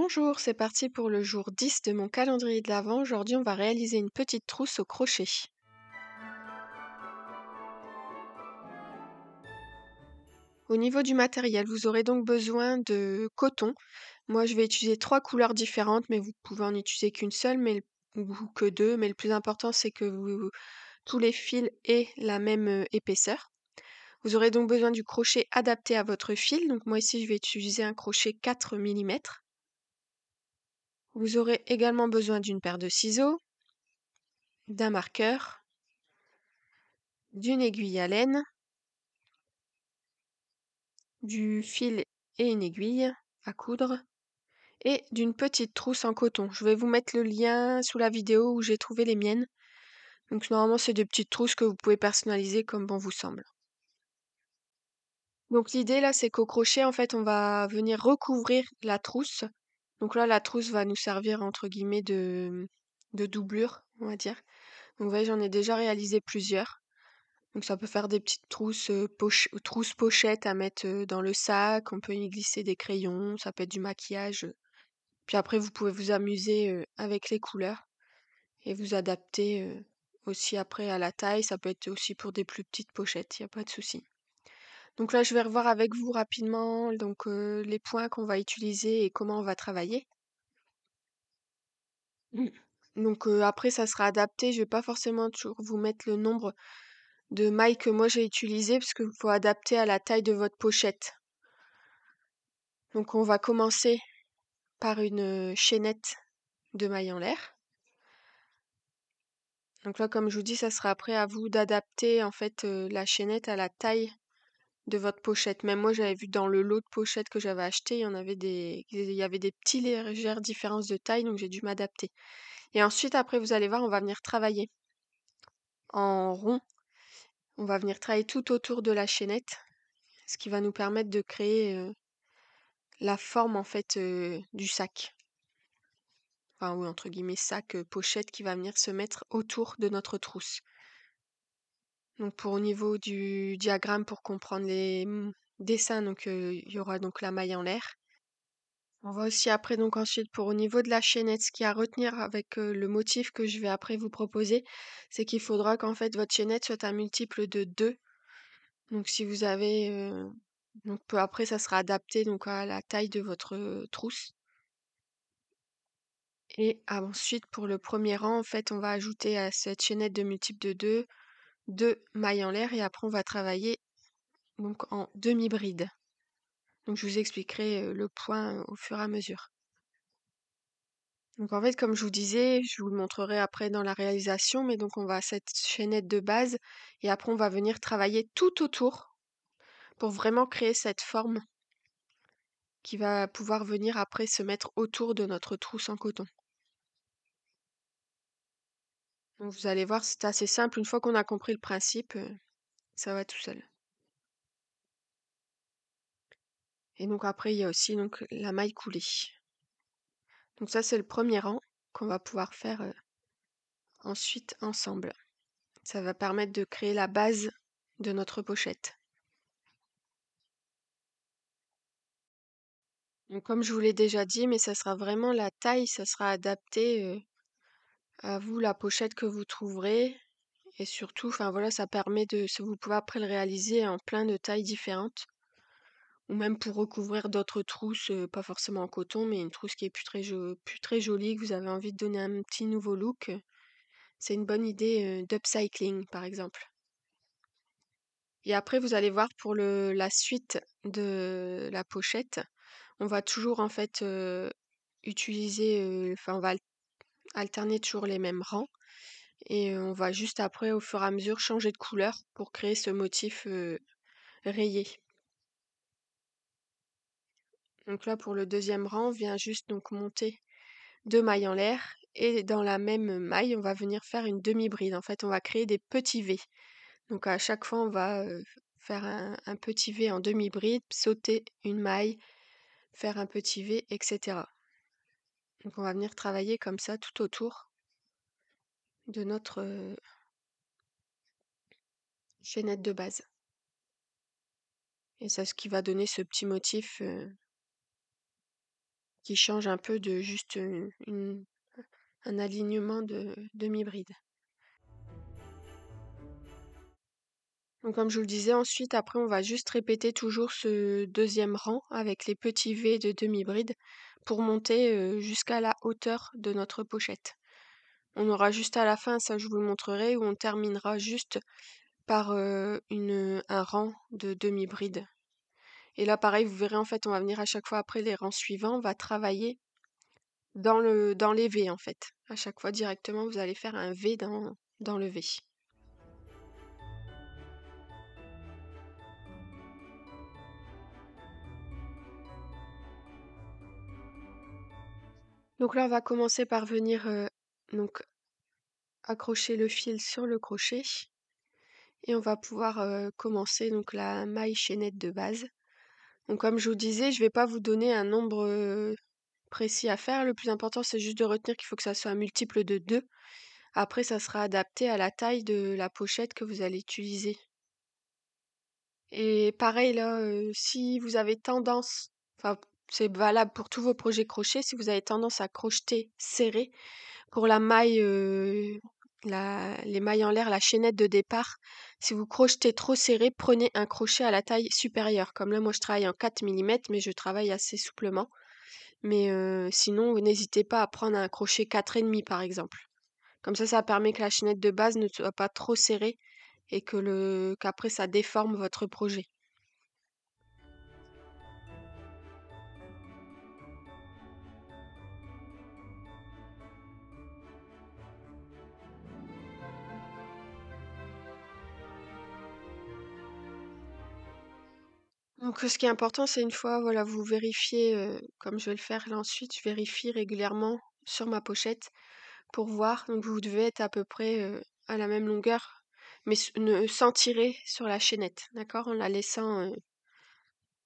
Bonjour, c'est parti pour le jour 10 de mon calendrier de l'Avent. Aujourd'hui, on va réaliser une petite trousse au crochet. Au niveau du matériel, vous aurez donc besoin de coton. Moi, je vais utiliser 3 couleurs différentes, mais vous pouvez en utiliser qu'une seule, ou que deux. Mais le plus important, c'est que tous les fils aient la même épaisseur. Vous aurez donc besoin du crochet adapté à votre fil. Donc moi ici, je vais utiliser un crochet 4 mm. Vous aurez également besoin d'une paire de ciseaux, d'un marqueur, d'une aiguille à laine, du fil et une aiguille à coudre et d'une petite trousse en coton. Je vais vous mettre le lien sous la vidéo où j'ai trouvé les miennes. Donc normalement c'est des petites trousses que vous pouvez personnaliser comme bon vous semble. Donc l'idée là c'est qu'au crochet en fait on va venir recouvrir la trousse. Donc là la trousse va nous servir entre guillemets de doublure on va dire. Donc vous voyez j'en ai déjà réalisé plusieurs. Donc ça peut faire des petites trousses, trousses pochettes à mettre dans le sac. On peut y glisser des crayons, ça peut être du maquillage. Puis après, vous pouvez vous amuser avec les couleurs et vous adapter aussi après à la taille. Ça peut être aussi pour des plus petites pochettes, il n'y a pas de souci. Donc là, je vais revoir avec vous rapidement donc, les points qu'on va utiliser et comment on va travailler. Mm. Donc après, ça sera adapté. Je vais pas forcément toujours vous mettre le nombre de mailles que moi j'ai utilisé parce qu'il faut adapter à la taille de votre pochette. Donc on va commencer par une chaînette de mailles en l'air. Donc là, comme je vous dis, ça sera après à vous d'adapter en fait la chaînette à la taille de votre pochette. Même moi, j'avais vu dans le lot de pochettes que j'avais acheté, il y avait des petites légères différences de taille, donc j'ai dû m'adapter. Et ensuite, après, vous allez voir, on va venir travailler en rond. On va venir travailler tout autour de la chaînette, ce qui va nous permettre de créer la forme en fait du sac. Enfin oui, entre guillemets sac, pochette qui va venir se mettre autour de notre trousse. Donc pour au niveau du diagramme pour comprendre les dessins, donc il y aura donc la maille en l'air. On va aussi après donc ensuite pour au niveau de la chaînette, ce qu'il y a à retenir avec le motif que je vais après vous proposer, c'est qu'il faudra qu'en fait votre chaînette soit un multiple de 2. Donc si vous avez donc peu après ça sera adapté donc à la taille de votre trousse. Et ensuite pour le premier rang, en fait, on va ajouter à cette chaînette de multiple de 2, 2 mailles en l'air et après on va travailler donc en demi-bride. Donc je vous expliquerai le point au fur et à mesure. Donc en fait, comme je vous disais, je vous le montrerai après dans la réalisation, mais donc on va à cette chaînette de base et après on va venir travailler tout autour pour vraiment créer cette forme qui va pouvoir venir après se mettre autour de notre trousse en coton. Donc vous allez voir, c'est assez simple. Une fois qu'on a compris le principe, ça va tout seul. Et donc après, il y a aussi donc la maille coulée. Donc ça, c'est le premier rang qu'on va pouvoir faire ensuite ensemble. Ça va permettre de créer la base de notre pochette. Donc comme je vous l'ai déjà dit, mais ça sera vraiment la taille, ça sera adapté à vous, la pochette que vous trouverez. Et surtout, enfin voilà, ça permet vous pouvez après le réaliser en plein de tailles différentes. Ou même pour recouvrir d'autres trousses, pas forcément en coton, mais une trousse qui est plus très jolie, que vous avez envie de donner un petit nouveau look. C'est une bonne idée d'upcycling, par exemple. Et après, vous allez voir pour la suite de la pochette, on va toujours en fait utiliser, enfin on va alterner toujours les mêmes rangs et on va juste après, au fur et à mesure, changer de couleur pour créer ce motif rayé. Donc là, pour le deuxième rang, on vient juste donc monter 2 mailles en l'air et dans la même maille, on va venir faire une demi-bride. En fait, on va créer des petits V. Donc à chaque fois, on va faire un petit V en demi-bride, sauter une maille, faire un petit V, etc. Donc on va venir travailler comme ça tout autour de notre chaînette de base. Et c'est ce qui va donner ce petit motif qui change un peu de juste un alignement de demi-bride. Donc comme je vous le disais, ensuite, après, on va juste répéter toujours ce deuxième rang avec les petits V de demi-bride pour monter jusqu'à la hauteur de notre pochette. On aura juste à la fin, ça je vous le montrerai, où on terminera juste par un rang de demi-bride. Et là, pareil, vous verrez, en fait, on va venir à chaque fois après les rangs suivants, on va travailler dans les V, en fait. À chaque fois, directement, vous allez faire un V dans le V. Donc là, on va commencer par venir donc accrocher le fil sur le crochet et on va pouvoir commencer donc la maille chaînette de base. Donc comme je vous disais, je vais pas vous donner un nombre précis à faire. Le plus important, c'est juste de retenir qu'il faut que ça soit un multiple de 2. Après, ça sera adapté à la taille de la pochette que vous allez utiliser. Et pareil là, si vous avez tendance, enfin c'est valable pour tous vos projets crochet, si vous avez tendance à crocheter serré, pour la maille, les mailles en l'air, la chaînette de départ, si vous crochetez trop serré, prenez un crochet à la taille supérieure. Comme là, moi je travaille en 4 millimètres, mais je travaille assez souplement. Mais sinon, n'hésitez pas à prendre un crochet 4,5 par exemple. Comme ça permet que la chaînette de base ne soit pas trop serrée et qu'après ça déforme votre projet. Donc, ce qui est important, c'est une fois, voilà, vous vérifiez, comme je vais le faire là ensuite, je vérifie régulièrement sur ma pochette pour voir. Donc, vous devez être à peu près à la même longueur, mais sans tirer sur la chaînette, d'accord? En la laissant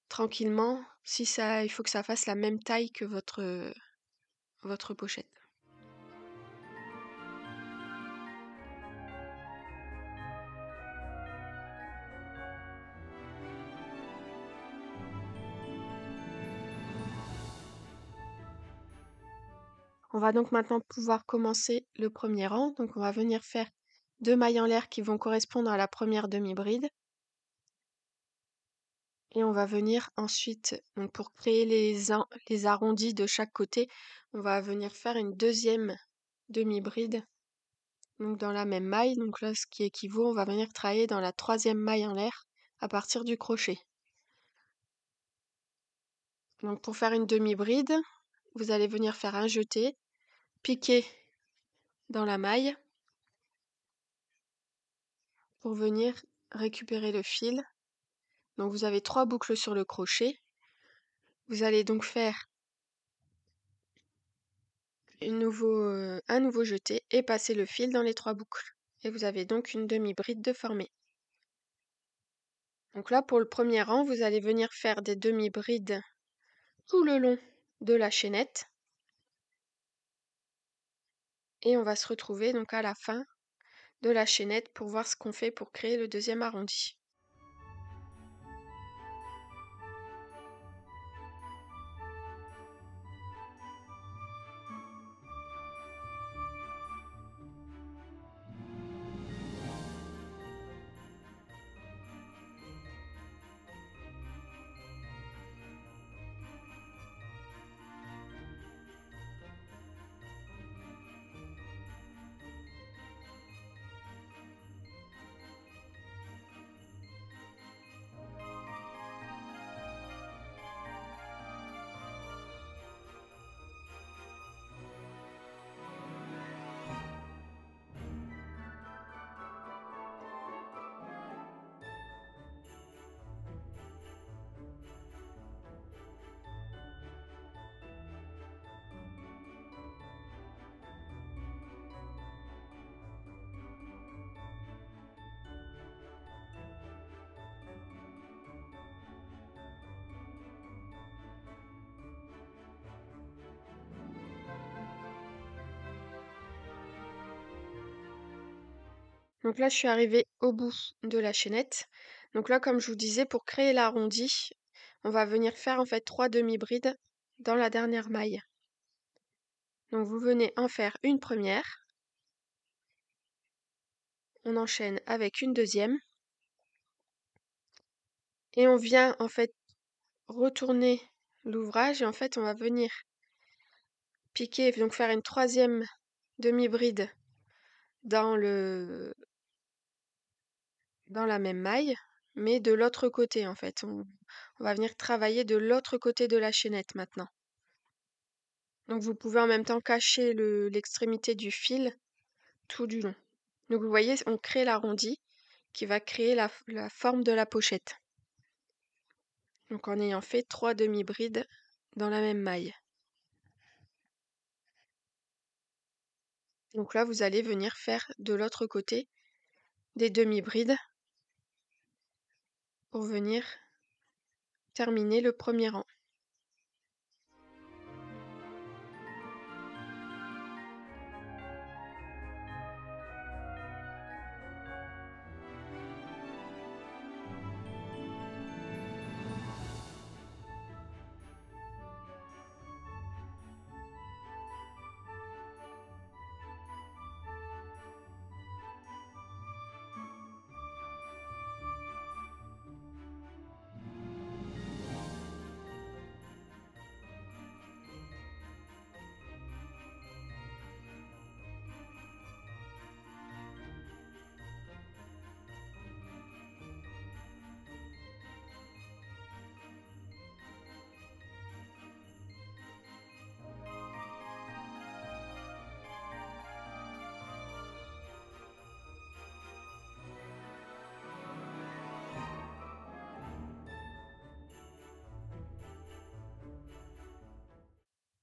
tranquillement. Si ça, il faut que ça fasse la même taille que votre pochette. On va donc maintenant pouvoir commencer le premier rang. Donc, on va venir faire 2 mailles en l'air qui vont correspondre à la première demi-bride. Et on va venir ensuite, donc pour créer les arrondis de chaque côté, on va venir faire une deuxième demi-bride, donc dans la même maille. Donc là, ce qui équivaut, on va venir travailler dans la troisième maille en l'air à partir du crochet. Donc pour faire une demi-bride, vous allez venir faire un jeté, piquer dans la maille pour venir récupérer le fil. Donc vous avez 3 boucles sur le crochet. Vous allez donc faire un nouveau jeté et passer le fil dans les 3 boucles. Et vous avez donc une demi-bride de formée. Donc là, pour le premier rang, vous allez venir faire des demi-brides tout le long de la chaînette. Et on va se retrouver donc à la fin de la chaînette pour voir ce qu'on fait pour créer le deuxième arrondi. Donc là, je suis arrivée au bout de la chaînette. Donc là, comme je vous disais, pour créer l'arrondi, on va venir faire en fait 3 demi-brides dans la dernière maille. Donc vous venez en faire une première, on enchaîne avec une deuxième, et on vient en fait retourner l'ouvrage, et en fait on va venir piquer, donc faire une troisième demi-bride dans la même maille, mais de l'autre côté en fait. On va venir travailler de l'autre côté de la chaînette maintenant. Donc vous pouvez en même temps cacher l'extrémité du fil tout du long. Donc vous voyez, on crée l'arrondi qui va créer la forme de la pochette. Donc en ayant fait 3 demi-brides dans la même maille. Donc là, vous allez venir faire de l'autre côté des demi-brides pour venir terminer le premier rang.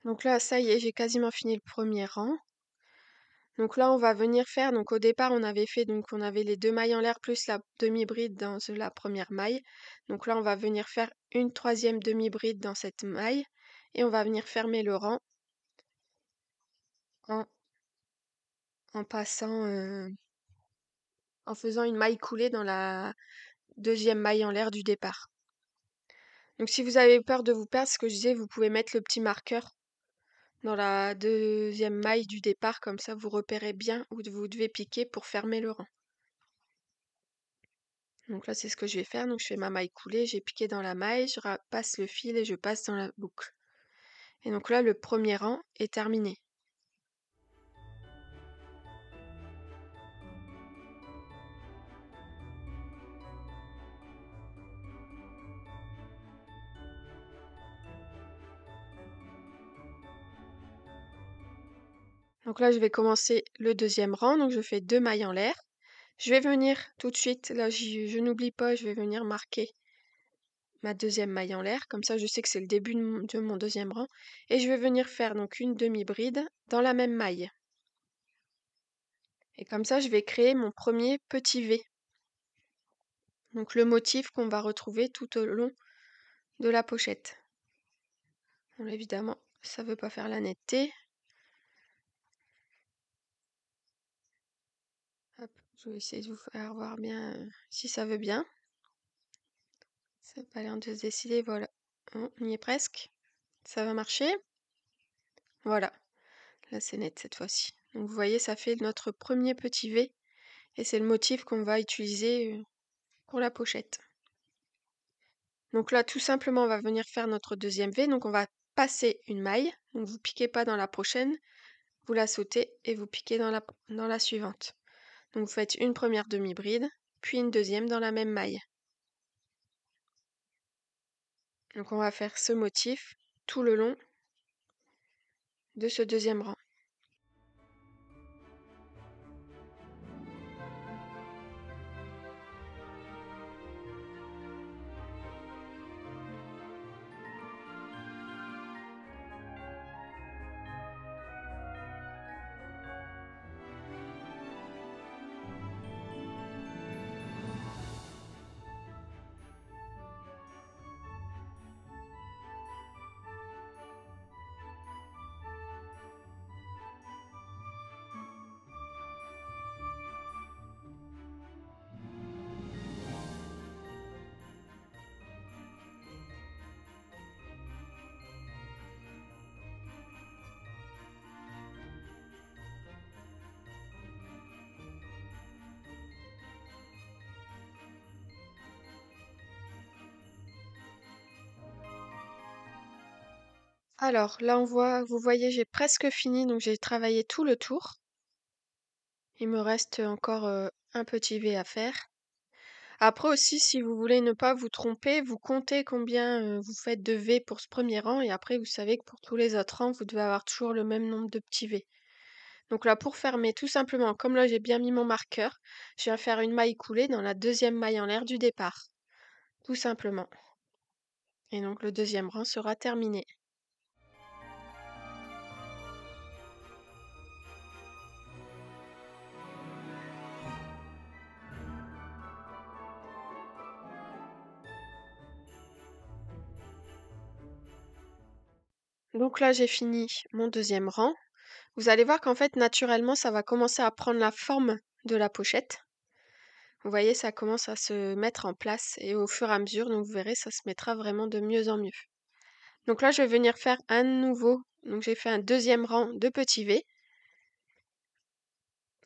Donc là, ça y est, j'ai quasiment fini le premier rang. Donc là, on va venir faire, donc au départ, on avait fait, donc on avait les 2 mailles en l'air plus la demi-bride dans la première maille. Donc là, on va venir faire une troisième demi-bride dans cette maille et on va venir fermer le rang en, en passant, en faisant une maille coulée dans la deuxième maille en l'air du départ. Donc si vous avez peur de vous perdre, ce que je disais, vous pouvez mettre le petit marqueur dans la deuxième maille du départ, comme ça vous repérez bien où vous devez piquer pour fermer le rang. Donc là, c'est ce que je vais faire. Donc je fais ma maille coulée, j'ai piqué dans la maille, je passe le fil et je passe dans la boucle. Et donc là, le premier rang est terminé. Donc là, je vais commencer le deuxième rang. Donc je fais 2 mailles en l'air. Je vais venir tout de suite, là, je n'oublie pas, je vais venir marquer ma deuxième maille en l'air. Comme ça, je sais que c'est le début de mon deuxième rang. Et je vais venir faire donc une demi-bride dans la même maille. Et comme ça, je vais créer mon premier petit V. Donc le motif qu'on va retrouver tout au long de la pochette. Bon, évidemment, ça ne veut pas faire la netteté. Hop, je vais essayer de vous faire voir bien si ça veut bien. Ça n'a pas l'air de se décider, voilà. On y est presque. Ça va marcher. Voilà, là c'est net cette fois-ci. Donc vous voyez, ça fait notre premier petit V. Et c'est le motif qu'on va utiliser pour la pochette. Donc là, tout simplement, on va venir faire notre deuxième V. Donc on va passer une maille. Donc vous piquez pas dans la prochaine, vous la sautez et vous piquez dans la suivante. Donc vous faites une première demi-bride, puis une deuxième dans la même maille. Donc on va faire ce motif tout le long de ce deuxième rang. Alors là, vous voyez, j'ai presque fini, donc j'ai travaillé tout le tour. Il me reste encore un petit V à faire. Après aussi, si vous voulez ne pas vous tromper, vous comptez combien vous faites de V pour ce premier rang et après vous savez que pour tous les autres rangs, vous devez avoir toujours le même nombre de petits V. Donc là, pour fermer, tout simplement, comme là j'ai bien mis mon marqueur, je viens faire une maille coulée dans la deuxième maille en l'air du départ. Tout simplement. Et donc le deuxième rang sera terminé. Donc là, j'ai fini mon deuxième rang. Vous allez voir qu'en fait, naturellement, ça va commencer à prendre la forme de la pochette. Vous voyez, ça commence à se mettre en place et au fur et à mesure, donc vous verrez, ça se mettra vraiment de mieux en mieux. Donc là, je vais venir faire un nouveau. Donc j'ai fait un deuxième rang de petits V.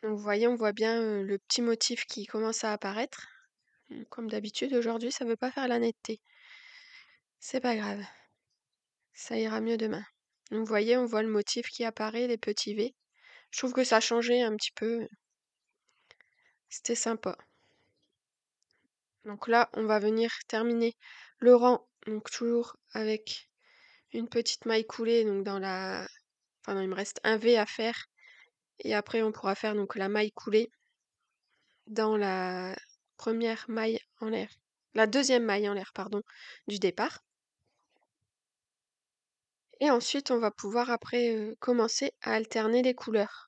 Donc vous voyez, on voit bien le petit motif qui commence à apparaître. Comme d'habitude, aujourd'hui, ça ne veut pas faire la netteté. C'est pas grave. Ça ira mieux demain. Donc vous voyez, on voit le motif qui apparaît, les petits V. Je trouve que ça a changé un petit peu. C'était sympa. Donc là, on va venir terminer le rang, donc toujours avec une petite maille coulée, donc dans la... Enfin non, il me reste un V à faire. Et après, on pourra faire donc la maille coulée dans la première maille en l'air. La deuxième maille en l'air, pardon, du départ. Et ensuite, on va pouvoir après commencer à alterner les couleurs.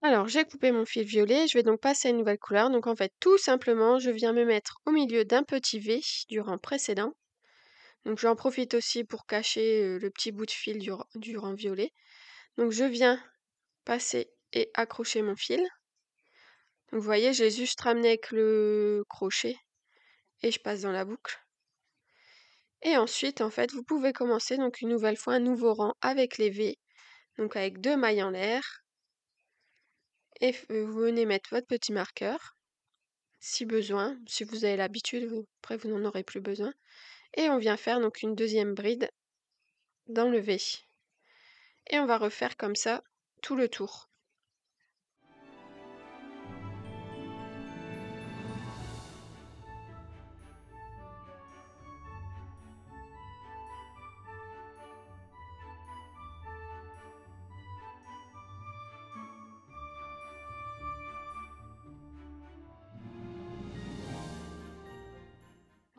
Alors, j'ai coupé mon fil violet, je vais donc passer à une nouvelle couleur. Donc en fait, tout simplement, je viens me mettre au milieu d'un petit V du rang précédent. Donc j'en profite aussi pour cacher le petit bout de fil du rang violet. Donc je viens passer et accrocher mon fil. Donc vous voyez, j'ai juste ramené avec le crochet et je passe dans la boucle. Et ensuite, en fait, vous pouvez commencer donc une nouvelle fois un nouveau rang avec les V, donc avec 2 mailles en l'air. Et vous venez mettre votre petit marqueur, si besoin. Si vous avez l'habitude, après vous n'en aurez plus besoin. Et on vient faire donc une deuxième bride dans le V. Et on va refaire comme ça tout le tour.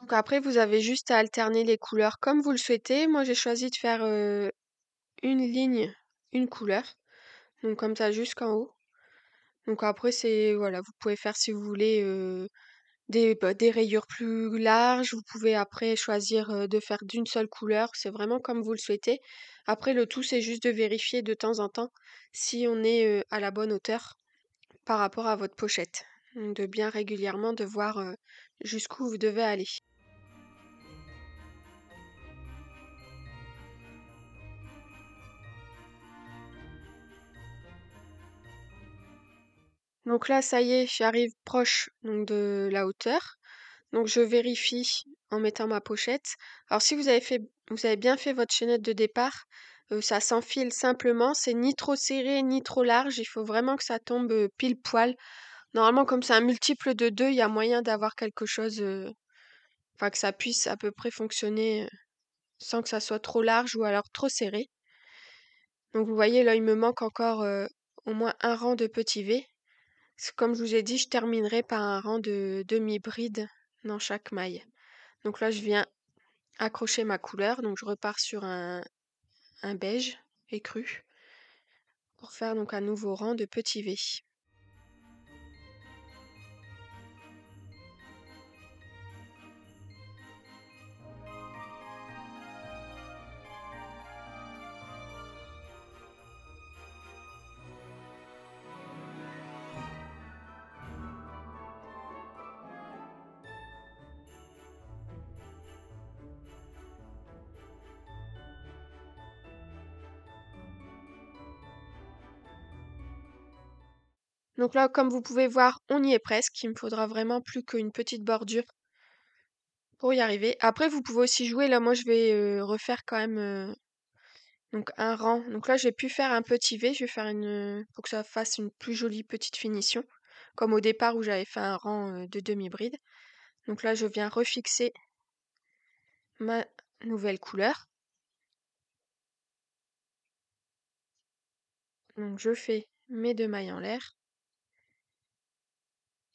Donc après, vous avez juste à alterner les couleurs comme vous le souhaitez. Moi, j'ai choisi de faire une ligne, une couleur. Donc comme ça jusqu'en haut. Donc après, c'est voilà, vous pouvez faire si vous voulez des rayures plus larges. Vous pouvez après choisir de faire d'une seule couleur. C'est vraiment comme vous le souhaitez. Après, le tout, c'est juste de vérifier de temps en temps si on est à la bonne hauteur par rapport à votre pochette. Donc de bien régulièrement de voir jusqu'où vous devez aller. Donc là, ça y est, j'arrive proche donc de la hauteur. Donc je vérifie en mettant ma pochette. Alors si vous avez bien fait votre chaînette de départ, ça s'enfile simplement. C'est ni trop serré ni trop large. Il faut vraiment que ça tombe pile poil. Normalement, comme c'est un multiple de 2, il y a moyen d'avoir quelque chose, enfin que ça puisse à peu près fonctionner sans que ça soit trop large ou alors trop serré. Donc vous voyez là, il me manque encore au moins un rang de petits V. Comme je vous ai dit, je terminerai par un rang de demi-bride dans chaque maille. Donc là, je viens accrocher ma couleur. Donc je repars sur un beige écru pour faire donc un nouveau rang de petits V. Donc là, comme vous pouvez voir, on y est presque. Il me faudra vraiment plus qu'une petite bordure pour y arriver. Après, vous pouvez aussi jouer. Là, moi, je vais refaire quand même donc un rang. Donc là, j'ai pu faire un petit V. Je vais faire pour que ça fasse une plus jolie petite finition, comme au départ où j'avais fait un rang de demi-bride. Donc là, je viens refixer ma nouvelle couleur. Donc je fais mes 2 mailles en l'air.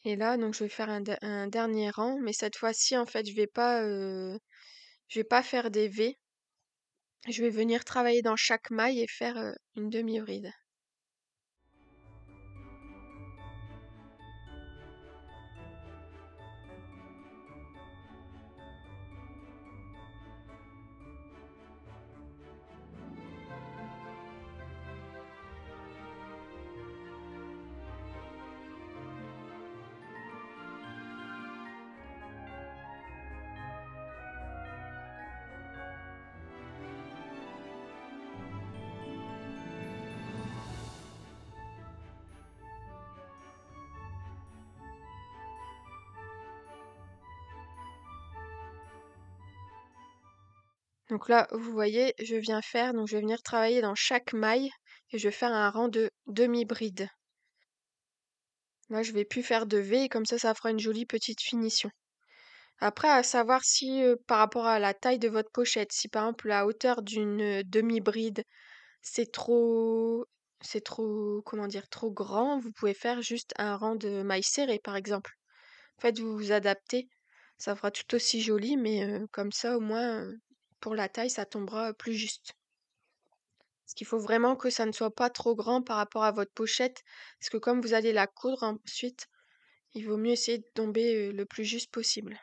Et là, donc je vais faire un dernier rang, mais cette fois-ci, en fait, je vais pas faire des V. Je vais venir travailler dans chaque maille et faire une demi-bride. Donc là, vous voyez, donc je vais venir travailler dans chaque maille et je vais faire un rang de demi-bride. Là, je vais plus faire de V et comme ça fera une jolie petite finition. Après, à savoir si par rapport à la taille de votre pochette, si par exemple la hauteur d'une demi-bride, c'est trop, comment dire, trop grand, vous pouvez faire juste un rang de mailles serrées, par exemple. En fait, vous vous adaptez, ça fera tout aussi joli, mais comme ça, au moins, pour la taille, ça tombera plus juste. Parce qu'il faut vraiment que ça ne soit pas trop grand par rapport à votre pochette, parce que comme vous allez la coudre ensuite, il vaut mieux essayer de tomber le plus juste possible.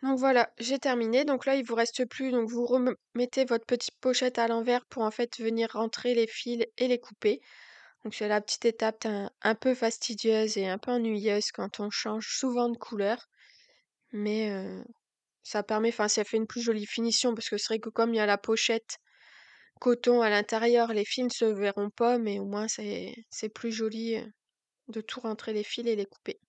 Donc voilà, j'ai terminé. Donc là, il vous reste plus. Donc vous remettez votre petite pochette à l'envers pour en fait venir rentrer les fils et les couper. Donc c'est la petite étape un peu fastidieuse et un peu ennuyeuse quand on change souvent de couleur. Mais ça permet, enfin ça fait une plus jolie finition parce que c'est vrai que comme il y a la pochette coton à l'intérieur, les fils ne se verront pas, mais au moins c'est plus joli de tout rentrer les fils et les couper.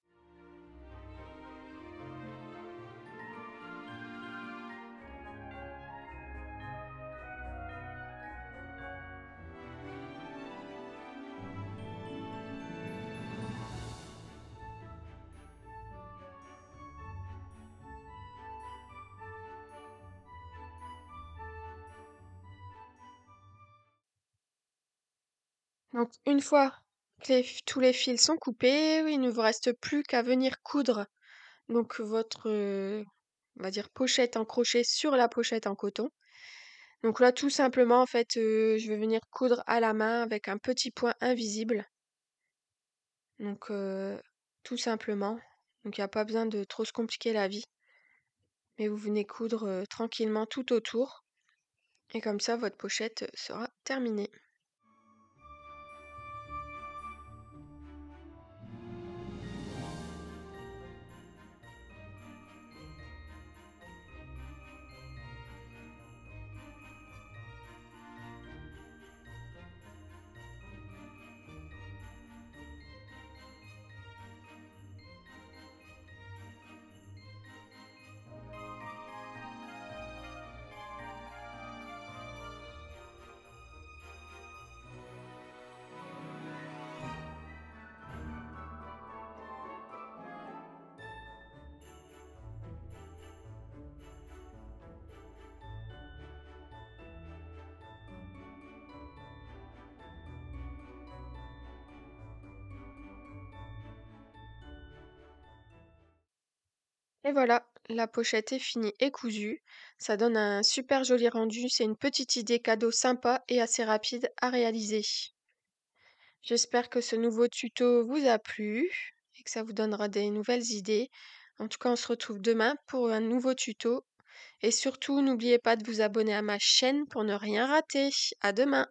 Donc une fois que tous les fils sont coupés, il ne vous reste plus qu'à venir coudre donc votre, on va dire pochette en crochet sur la pochette en coton. Donc là, tout simplement, en fait, je vais venir coudre à la main avec un petit point invisible. Donc tout simplement. Donc il n'y a pas besoin de trop se compliquer la vie. Mais vous venez coudre tranquillement tout autour. Et comme ça, votre pochette sera terminée. Et voilà, la pochette est finie et cousue. Ça donne un super joli rendu. C'est une petite idée cadeau sympa et assez rapide à réaliser. J'espère que ce nouveau tuto vous a plu et que ça vous donnera des nouvelles idées. En tout cas, on se retrouve demain pour un nouveau tuto. Et surtout, n'oubliez pas de vous abonner à ma chaîne pour ne rien rater. À demain!